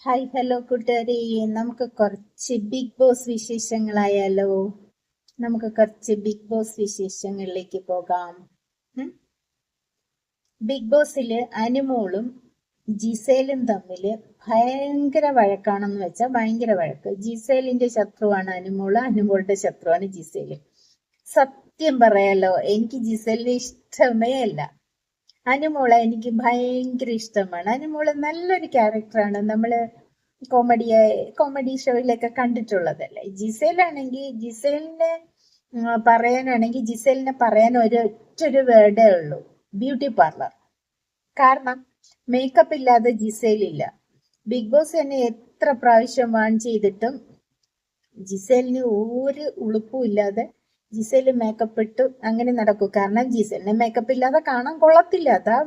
Hi hello കൂട്ടുകാരെ, നമുക്ക് കുറച്ച് ബിഗ് ബോസ് വിശേഷങ്ങളായാലോ? നമുക്ക് കുറച്ച് ബിഗ് ബോസ് വിശേഷങ്ങളിലേക്ക് പോകാം. ബിഗ് ബോസില് അനുമോളും ജിസേലും തമ്മില് ഭയങ്കര വഴക്കാണെന്ന് വെച്ചാൽ ഭയങ്കര വഴക്ക്. ജിസേലിന്റെ ശത്രുവാണ് അനുമോള്, അനുമോളുടെ ശത്രുവാണ് ജിസേല്. സത്യം പറയാലോ, എനിക്ക് ജിസേലിനെ ഇഷ്ടമേ അല്ല. അനുമോളെ എനിക്ക് ഭയങ്കര ഇഷ്ടമാണ്. അനുമോള് നല്ലൊരു ക്യാരക്ടറാണ്. നമ്മള് കോമഡി ഷോയിലൊക്കെ കണ്ടിട്ടുള്ളതല്ലേ. ജിസേലിനെ പറയാൻ ഒരൊറ്റൊരു വേർഡേ ഉള്ളൂ: ബ്യൂട്ടി പാർലർ. കാരണം മേക്കപ്പ് ഇല്ലാതെ ജിസേലില്ല. ബിഗ് ബോസ് തന്നെ എത്ര പ്രാവശ്യം വാൺ ചെയ്തിട്ടും ജിസേലിന് ഒരു ഉളുപ്പും ഇല്ലാതെ ജിസേല് മേക്കപ്പ് ഇട്ട് അങ്ങനെ നടക്കൂ. കാരണം ജിസേലിനെ മേക്കപ്പ് ഇല്ലാതെ കാണാൻ കൊള്ളത്തില്ല. അതാ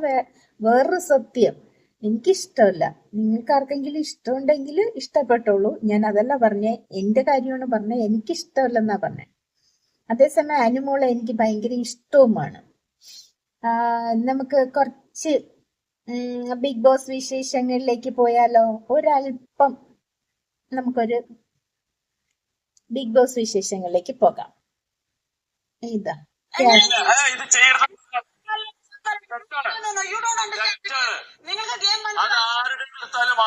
വേറൊരു സത്യം. എനിക്കിഷ്ടമല്ല. നിങ്ങൾക്ക് ആർക്കെങ്കിലും ഇഷ്ടമുണ്ടെങ്കിൽ ഇഷ്ടപ്പെട്ടോളൂ. ഞാൻ അതല്ല പറഞ്ഞേ, എന്റെ കാര്യമാണ് പറഞ്ഞേ. എനിക്കിഷ്ടമല്ലെന്നാ പറഞ്ഞേ. അതേസമയം അനുമോളെ എനിക്ക് ഭയങ്കര ഇഷ്ടവുമാണ്. നമുക്ക് കുറച്ച് ബിഗ് ബോസ് വിശേഷങ്ങളിലേക്ക് പോയാലോ? ഒരല്പം നമുക്കൊരു ബിഗ് ബോസ് വിശേഷങ്ങളിലേക്ക് പോകാം. ഇതാ നിങ്ങൾക്ക് ഗെയിം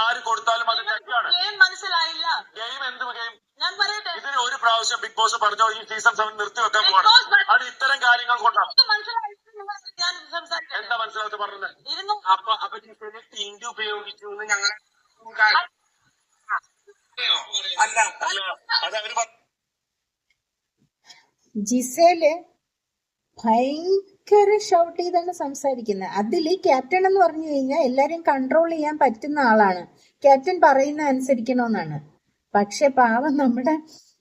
ആര് കൊടുത്താലും അത് തെറ്റാണ്. ഗെയിം മനസ്സിലായില്ല. ഗെയിം എന്ത് ഗെയിം? ഞാൻ പറയട്ടെ, ഇതിന് ഒരു പ്രാവശ്യം ബിഗ് ബോസ് പറഞ്ഞോ ഈ സീസൺ 7 നിർത്തിവെക്കാൻ പോകണം. അത് ഇത്തരം കാര്യങ്ങൾ കൊണ്ടാണ്. എന്താ മനസ്സിലാക്കി പറഞ്ഞത്? അപ്പൊ ടിൻഡു ഉപയോഗിച്ചു ഞങ്ങൾ അല്ല അതവര് ജിസേല് ഭയങ്കര ഷൗട്ട് ചെയ്താണ് സംസാരിക്കുന്നത്. അതില് ക്യാപ്റ്റൻ എന്ന് പറഞ്ഞു കഴിഞ്ഞാൽ എല്ലാരും കൺട്രോൾ ചെയ്യാൻ പറ്റുന്ന ആളാണ്. ക്യാപ്റ്റൻ പറയുന്ന അനുസരിക്കണമെന്നാണ്. പക്ഷെ പാവം നമ്മുടെ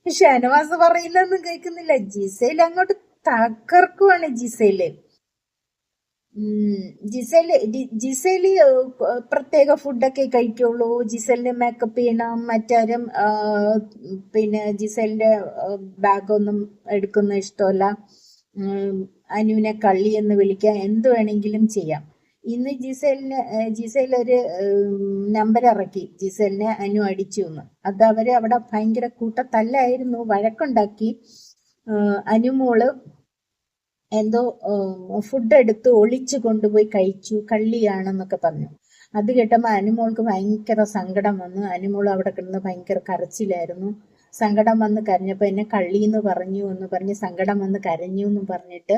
ഷാനവാസ് പറയുന്നൊന്നും കേൾക്കുന്നില്ല. ജിസേൽ അങ്ങോട്ട് തകർക്കുവാണ്. ജിസേല് പ്രത്യേക ഫുഡൊക്കെ കഴിക്കുള്ളൂ. ജിസേലിന് മേക്കപ്പ് ചെയ്യണം. മറ്റാരും പിന്നെ ജിസേലിന്റെ ബാഗൊന്നും എടുക്കുന്ന ഇഷ്ടമല്ല. അനുവിനെ കള്ളി എന്ന് വിളിക്കാം, എന്ത് വേണമെങ്കിലും ചെയ്യാം. ഇന്ന് ജിസേൽ ഒരു നമ്പർ ഇറക്കി, ജിസേലിനെ അനു അടിച്ചു എന്ന്. അത് അവര് അവിടെ ഭയങ്കര കൂട്ടത്തല്ലായിരുന്നു, വഴക്കുണ്ടാക്കി. അനുമോള് എന്തോ ഫുഡ് എടുത്ത് ഒളിച്ചു കൊണ്ടുപോയി കഴിച്ചു, കള്ളിയാണെന്നൊക്കെ പറഞ്ഞു. അത് കേട്ടപ്പോൾ അനുമോൾക്ക് ഭയങ്കര സങ്കടം വന്നു. അനുമോൾ അവിടെ കിടന്ന് ഭയങ്കര കരച്ചിലായിരുന്നു. സങ്കടം വന്ന് കരഞ്ഞപ്പോ എന്നെ കള്ളിന്ന് പറഞ്ഞു എന്ന് പറഞ്ഞ് സങ്കടം വന്ന് കരഞ്ഞു എന്ന് പറഞ്ഞിട്ട്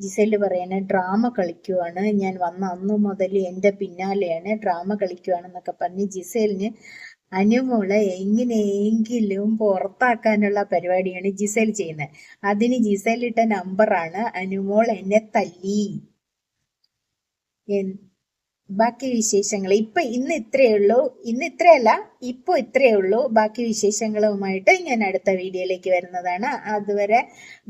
ജിസേല് പറയണേ ഡ്രാമ കളിക്കുവാണ്, ഞാൻ വന്ന അന്നു മുതൽ എന്റെ പിന്നാലെയാണ്, ഡ്രാമ കളിക്കുവാണെന്നൊക്കെ പറഞ്ഞ് ജിസേലിന് അനുമോളെ എങ്ങനെയെങ്കിലും പുറത്താക്കാനുള്ള പരിപാടിയാണ് ജിസേൽ ചെയ്യുന്നത്. അതിന് ജിസേൽ ഇട്ട നമ്പറാണ് അനുമോൾ എന്നെ തല്ലി. ബാക്കി വിശേഷങ്ങൾ ഇന്ന് ഇത്രയേ ഉള്ളൂ. ഇന്ന് ഇത്രയല്ല, ഇത്രയേ ഉള്ളൂ. ബാക്കി വിശേഷങ്ങളുമായിട്ട് ഞാൻ അടുത്ത വീഡിയോയിലേക്ക് വരുന്നതാണ്. അതുവരെ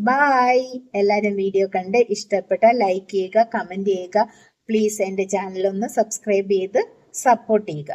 ബായ്. എല്ലാരും വീഡിയോ കണ്ട് ഇഷ്ടപ്പെട്ട ലൈക്ക് ചെയ്യുക, കമന്റ് ചെയ്യുക. പ്ലീസ് എന്റെ ചാനൽ ഒന്ന് സബ്സ്ക്രൈബ് ചെയ്ത് സപ്പോർട്ട് ചെയ്യുക.